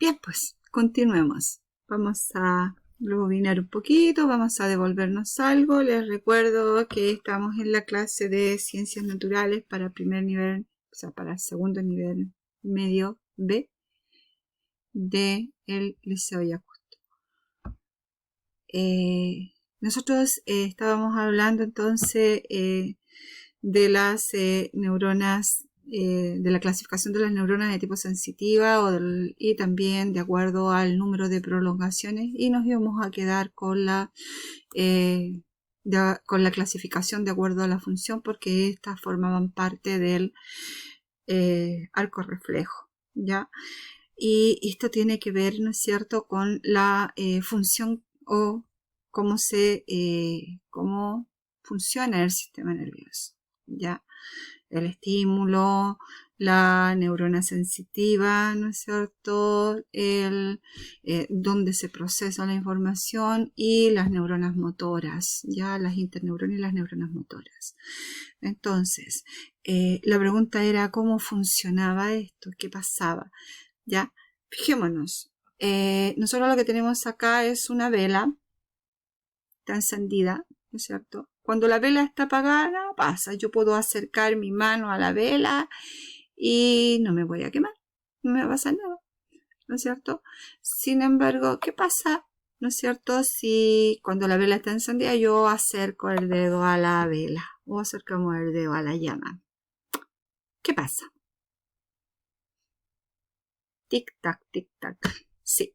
Bien, pues continuemos. Vamos a rebobinar un poquito, vamos a devolvernos algo. Les recuerdo que estamos en la clase de Ciencias Naturales para primer nivel, o sea, para segundo nivel medio B de el Liceo Yacuto. Nosotros estábamos hablando entonces de las neuronas, de la clasificación de las neuronas de tipo sensitiva y también de acuerdo al número de prolongaciones, y nos íbamos a quedar con la clasificación de acuerdo a la función, porque estas formaban parte del arco reflejo, ¿ya? Y esto tiene que ver, ¿no es cierto?, con la función o cómo funciona el sistema nervioso, ¿ya? El estímulo, la neurona sensitiva, ¿no es cierto?, donde se procesa la información, y las neuronas motoras, ya, las interneuronas y las neuronas motoras. Entonces, la pregunta era cómo funcionaba esto, qué pasaba, ya. Fijémonos, nosotros lo que tenemos acá es una vela, está encendida, ¿no es cierto? Cuando la vela está apagada, nada pasa. Yo puedo acercar mi mano a la vela y no me voy a quemar, no me va a pasar nada, ¿no es cierto? Sin embargo, ¿qué pasa, no es cierto, si cuando la vela está encendida yo acerco el dedo a la vela o acercamos el dedo a la llama? ¿Qué pasa? Tic tac, sí.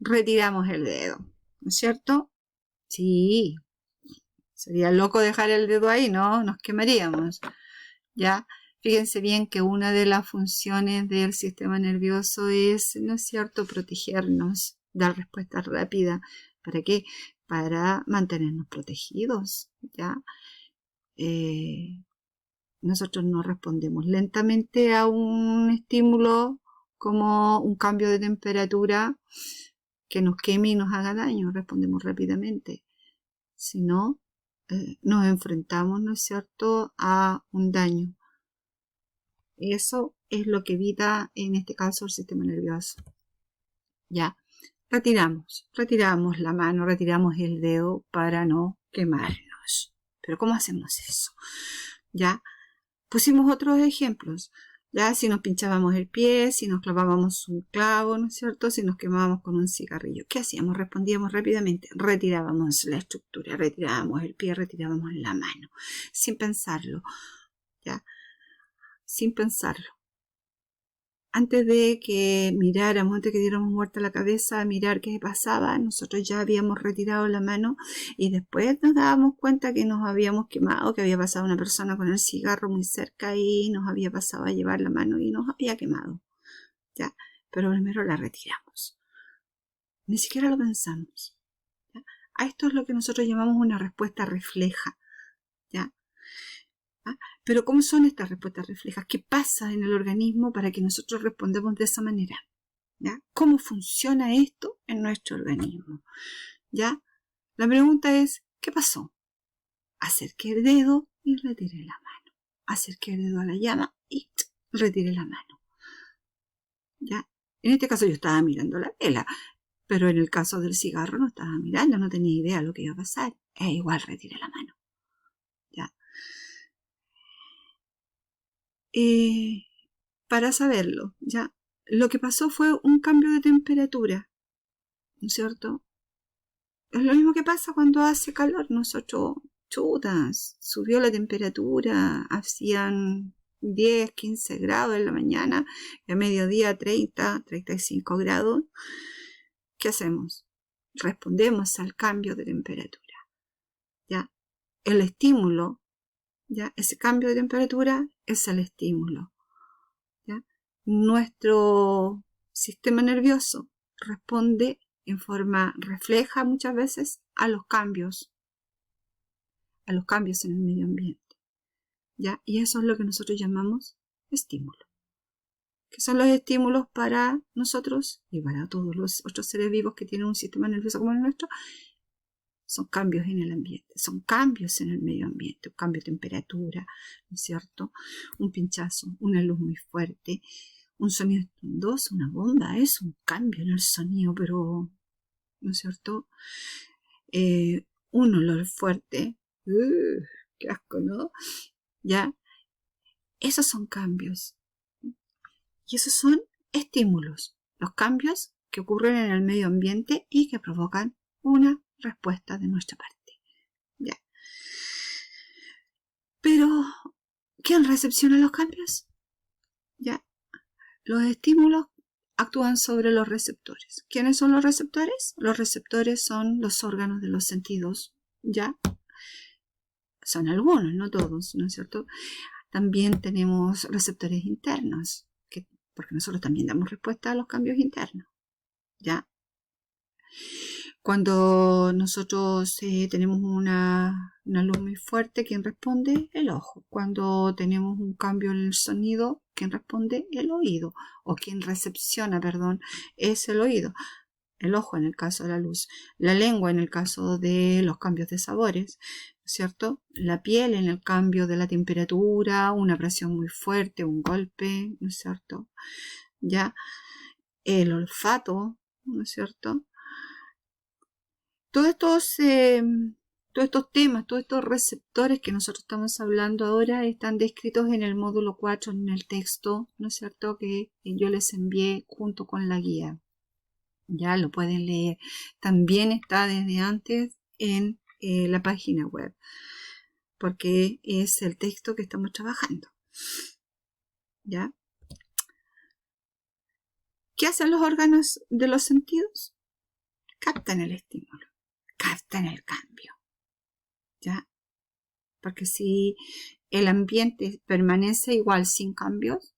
Retiramos el dedo, ¿no es cierto? Sí. Sería loco dejar el dedo ahí, ¿no? Nos quemaríamos, ¿ya? Fíjense bien que una de las funciones del sistema nervioso es, ¿no es cierto?, protegernos, dar respuesta rápida. ¿Para qué? Para mantenernos protegidos, ¿ya? Nosotros no respondemos lentamente a un estímulo como un cambio de temperatura que nos queme y nos haga daño, respondemos rápidamente. Si no, nos enfrentamos, ¿no es cierto?, a un daño. Eso es lo que evita, en este caso, el sistema nervioso. Ya, retiramos la mano, retiramos el dedo para no quemarnos. Pero ¿cómo hacemos eso? Ya, pusimos otros ejemplos. Ya, si nos pinchábamos el pie, si nos clavábamos un clavo, ¿no es cierto?, si nos quemábamos con un cigarrillo, ¿qué hacíamos? Respondíamos rápidamente, retirábamos la estructura, retirábamos el pie, retirábamos la mano, sin pensarlo, ¿ya? Sin pensarlo. Antes de que miráramos, antes de que diéramos vuelta la cabeza a mirar qué pasaba, nosotros ya habíamos retirado la mano, y después nos dábamos cuenta que nos habíamos quemado, que había pasado una persona con el cigarro muy cerca y nos había pasado a llevar la mano y nos había quemado, ¿ya? Pero primero la retiramos. Ni siquiera lo pensamos, ¿ya? A esto es lo que nosotros llamamos una respuesta refleja, ¿ya? ¿Ah? Pero ¿cómo son estas respuestas reflejas? ¿Qué pasa en el organismo para que nosotros respondamos de esa manera? ¿Ya? ¿Cómo funciona esto en nuestro organismo? ¿Ya? La pregunta es, ¿qué pasó? Acerqué el dedo y retiré la mano. Acerqué el dedo a la llama y retiré la mano. ¿Ya? En este caso yo estaba mirando la vela, pero en el caso del cigarro no estaba mirando, no tenía idea de lo que iba a pasar. Igual retiré la mano. ¿Ya? Para saberlo, ¿ya? Lo que pasó fue un cambio de temperatura, ¿no es cierto? Es lo mismo que pasa cuando hace calor. Nosotros, chutas, subió la temperatura, hacían 10, 15 grados en la mañana, y a mediodía 30, 35 grados. ¿Qué hacemos? Respondemos al cambio de temperatura, ¿ya? El estímulo, ¿ya? Ese cambio de temperatura es el estímulo, ¿ya? Nuestro sistema nervioso responde en forma refleja muchas veces a los cambios en el medio ambiente, ¿ya? Y eso es lo que nosotros llamamos estímulo. ¿Qué son los estímulos para nosotros y para todos los otros seres vivos que tienen un sistema nervioso como el nuestro? Son cambios en el ambiente, son cambios en el medio ambiente, un cambio de temperatura, ¿no es cierto? Un pinchazo, una luz muy fuerte, un sonido estruendoso, una bomba, es un cambio en el sonido, pero, ¿no es cierto? Un olor fuerte, qué asco, ¿no? Ya, esos son cambios. Y esos son estímulos, los cambios que ocurren en el medio ambiente y que provocan una respuesta de nuestra parte. Ya. Pero, ¿quién recepciona los cambios? Ya. Los estímulos actúan sobre los receptores. ¿Quiénes son los receptores? Los receptores son los órganos de los sentidos. Ya. Son algunos, no todos, ¿no es cierto? También tenemos receptores internos, porque nosotros también damos respuesta a los cambios internos. ¿Ya? Cuando nosotros tenemos una luz muy fuerte, ¿quién responde? El ojo. Cuando tenemos un cambio en el sonido, ¿quién responde? El oído. O quien recepciona, perdón, es el oído. El ojo en el caso de la luz. La lengua en el caso de los cambios de sabores, ¿cierto? La piel en el cambio de la temperatura, una presión muy fuerte, un golpe, ¿no es cierto? Ya. El olfato, ¿no es cierto? Todos estos temas, todos estos receptores que nosotros estamos hablando ahora están descritos en el módulo 4, en el texto, ¿no es cierto?, que yo les envié junto con la guía. Ya lo pueden leer. También está desde antes en la página web, porque es el texto que estamos trabajando. ¿Ya? ¿Qué hacen los órganos de los sentidos? Captan el estímulo, captan el cambio. ¿Ya? Porque si el ambiente permanece igual sin cambios,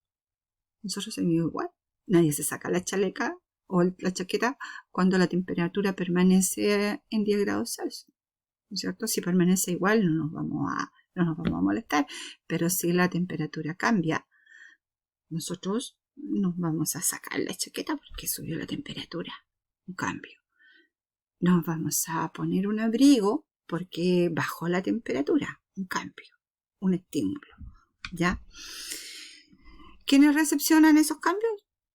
nosotros seguimos igual. Nadie se saca la chaleca o la chaqueta cuando la temperatura permanece en 10 grados Celsius. ¿No es cierto? Si permanece igual no nos vamos a molestar, pero si la temperatura cambia, nosotros nos vamos a sacar la chaqueta porque subió la temperatura, un cambio. Nos vamos a poner un abrigo porque bajó la temperatura, un cambio, un estímulo, ¿ya? ¿Quiénes recepcionan esos cambios?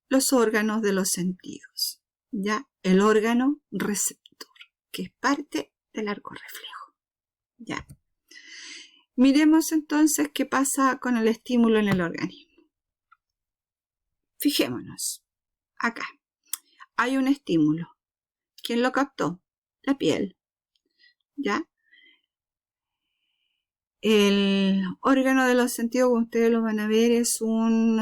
Los órganos de los sentidos, ¿ya? El órgano receptor, que es parte del arco reflejo, ¿ya? Miremos entonces qué pasa con el estímulo en el organismo. Fijémonos, acá hay un estímulo. ¿Quién lo captó? La piel, ¿ya? El órgano de los sentidos, como ustedes lo van a ver, es un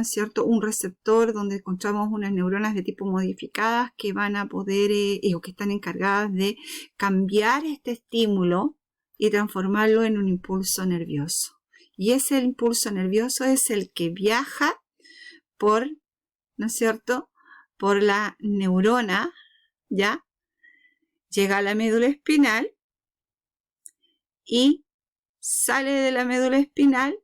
receptor donde encontramos unas neuronas de tipo modificadas que van a poder, o que están encargadas de cambiar este estímulo y transformarlo en un impulso nervioso. Y ese impulso nervioso es el que viaja por, ¿no es cierto?, por la neurona, ¿ya? Llega a la médula espinal y sale de la médula espinal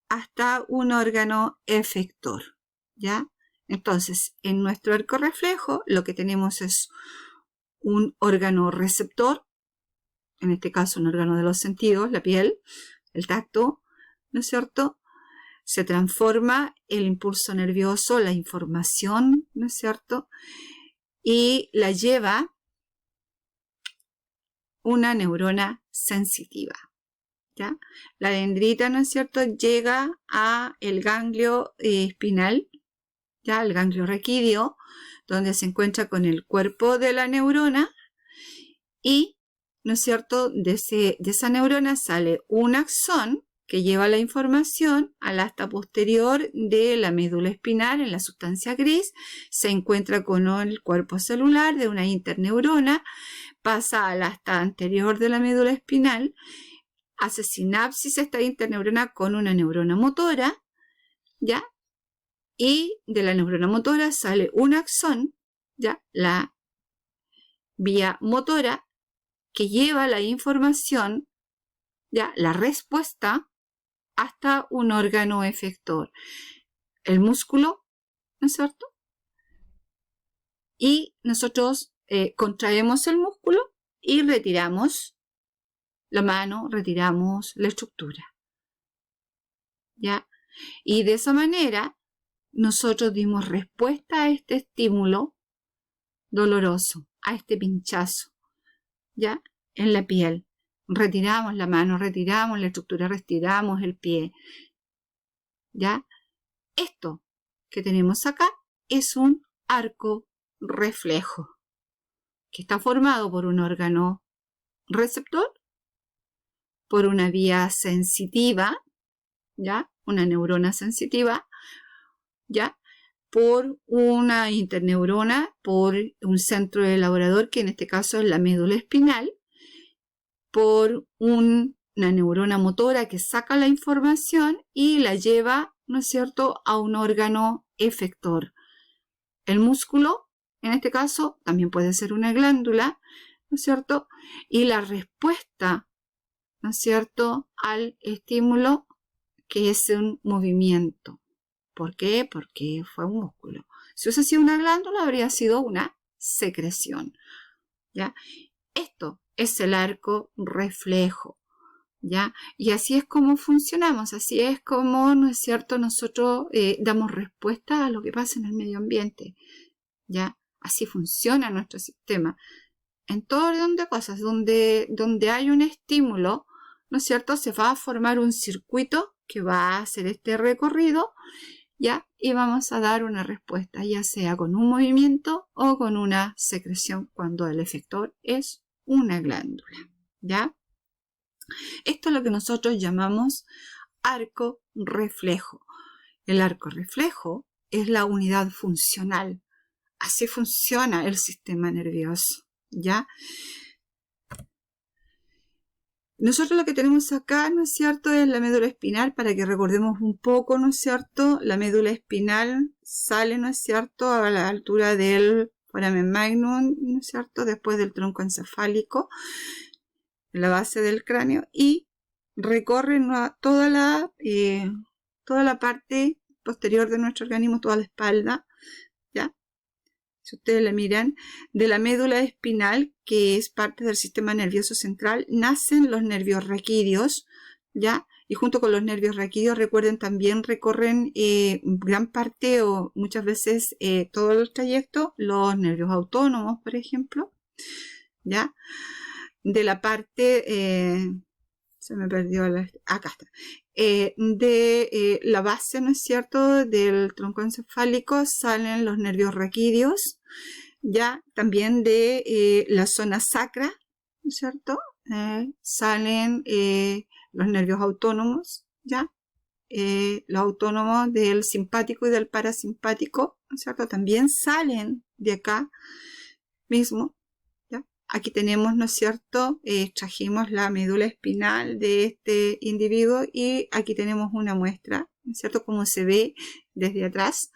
hasta un órgano efector, ¿ya? Entonces, en nuestro arco reflejo lo que tenemos es un órgano receptor, en este caso un órgano de los sentidos, la piel, el tacto, ¿no es cierto? Se transforma el impulso nervioso, la información, ¿no es cierto?, y la lleva una neurona sensitiva. ¿Ya? La dendrita, ¿no es cierto?, llega a el ganglio espinal, ya, el ganglio raquídeo, donde se encuentra con el cuerpo de la neurona y, ¿no es cierto?, de esa neurona sale un axón que lleva la información al asta posterior de la médula espinal en la sustancia gris, se encuentra con el cuerpo celular de una interneurona, pasa al asta anterior de la médula espinal, hace sinapsis esta interneurona con una neurona motora, ¿ya? Y de la neurona motora sale un axón, ¿ya? La vía motora que lleva la información, ¿ya?, la respuesta hasta un órgano efector. El músculo, ¿no es cierto? Y nosotros contraemos el músculo y retiramos la mano, retiramos la estructura, ¿ya? Y de esa manera nosotros dimos respuesta a este estímulo doloroso, a este pinchazo, ¿ya? En la piel. Retiramos la mano, retiramos la estructura, retiramos el pie, ¿ya? Esto que tenemos acá es un arco reflejo, que está formado por un órgano receptor, por una vía sensitiva, ¿ya? Una neurona sensitiva, ¿ya? Por una interneurona, por un centro elaborador, que en este caso es la médula espinal, por una neurona motora que saca la información y la lleva, ¿no es cierto?, a un órgano efector. El músculo, en este caso, también puede ser una glándula, ¿no es cierto? Y la respuesta, ¿no es cierto?, al estímulo, que es un movimiento. ¿Por qué? Porque fue un músculo. Si hubiese sido una glándula, habría sido una secreción, ¿ya? Esto es el arco reflejo, ¿ya? Y así es como funcionamos, así es como, ¿no es cierto?, nosotros damos respuesta a lo que pasa en el medio ambiente, ¿ya? Así funciona nuestro sistema. En todo orden de cosas, donde hay un estímulo, ¿no es cierto?, se va a formar un circuito que va a hacer este recorrido, ¿ya? Y vamos a dar una respuesta, ya sea con un movimiento o con una secreción, cuando el efector es una glándula, ¿ya? Esto es lo que nosotros llamamos arco reflejo. El arco reflejo es la unidad funcional. Así funciona el sistema nervioso, ¿ya? Nosotros lo que tenemos acá, ¿no es cierto?, es la médula espinal, para que recordemos un poco, ¿no es cierto? La médula espinal sale, ¿no es cierto?, a la altura del foramen magnum, ¿no es cierto?, después del tronco encefálico, en la base del cráneo, y recorre toda la parte posterior de nuestro organismo, toda la espalda, ¿ya? Si ustedes la miran, de la médula espinal, que es parte del sistema nervioso central, nacen los nervios raquídeos, ¿ya? Y junto con los nervios raquídeos, recuerden, también recorren gran parte o muchas veces todo el trayecto los nervios autónomos, por ejemplo, ¿ya? De la parte, se me perdió, acá está, de la base, ¿no es cierto?, del tronco encefálico salen los nervios raquídeos, ya también de la zona sacra, ¿no es cierto?, salen los nervios autónomos, ya, los autónomos del simpático y del parasimpático, ¿no es cierto?, también salen de acá mismo. Aquí tenemos, ¿no es cierto?, extrajimos la médula espinal de este individuo y aquí tenemos una muestra, ¿no es cierto?, cómo se ve desde atrás.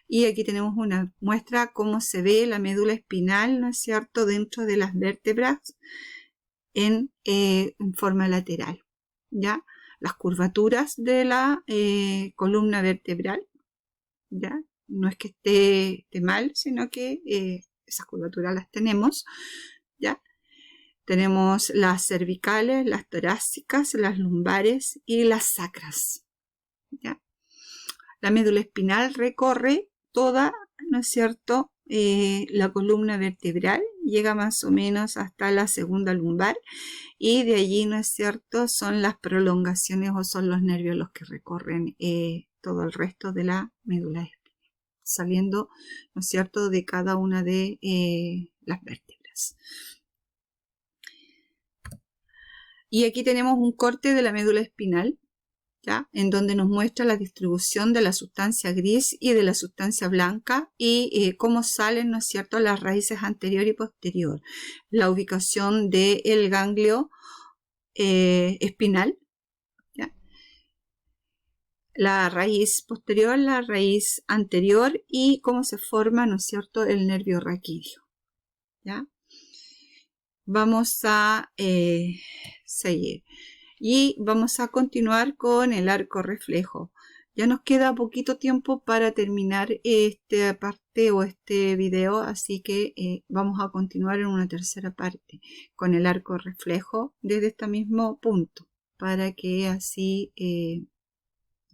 Y aquí tenemos una muestra cómo se ve la médula espinal, ¿no es cierto?, dentro de las vértebras en forma lateral, ¿ya? Las curvaturas de la columna vertebral, ¿ya? No es que esté mal, sino que esas curvaturas las tenemos, ¿ya? Tenemos las cervicales, las torácicas, las lumbares y las sacras, ¿ya? La médula espinal recorre toda, ¿no es cierto?, la columna vertebral, llega más o menos hasta la segunda lumbar, y de allí, ¿no es cierto?, son las prolongaciones o son los nervios los que recorren todo el resto de la médula espinal, saliendo, ¿no es cierto?, de cada una de las vértebras. Y aquí tenemos un corte de la médula espinal, ¿ya?, en donde nos muestra la distribución de la sustancia gris y de la sustancia blanca y cómo salen, ¿no es cierto?, las raíces anterior y posterior. La ubicación del ganglio espinal, ¿ya?, la raíz posterior, la raíz anterior y cómo se forma, ¿no es cierto?, el nervio raquídeo, ¿ya? Vamos a seguir y vamos a continuar con el arco reflejo. Ya nos queda poquito tiempo para terminar esta parte o este video, así que vamos a continuar en una tercera parte con el arco reflejo desde este mismo punto, para que así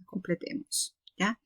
completemos, ¿ya?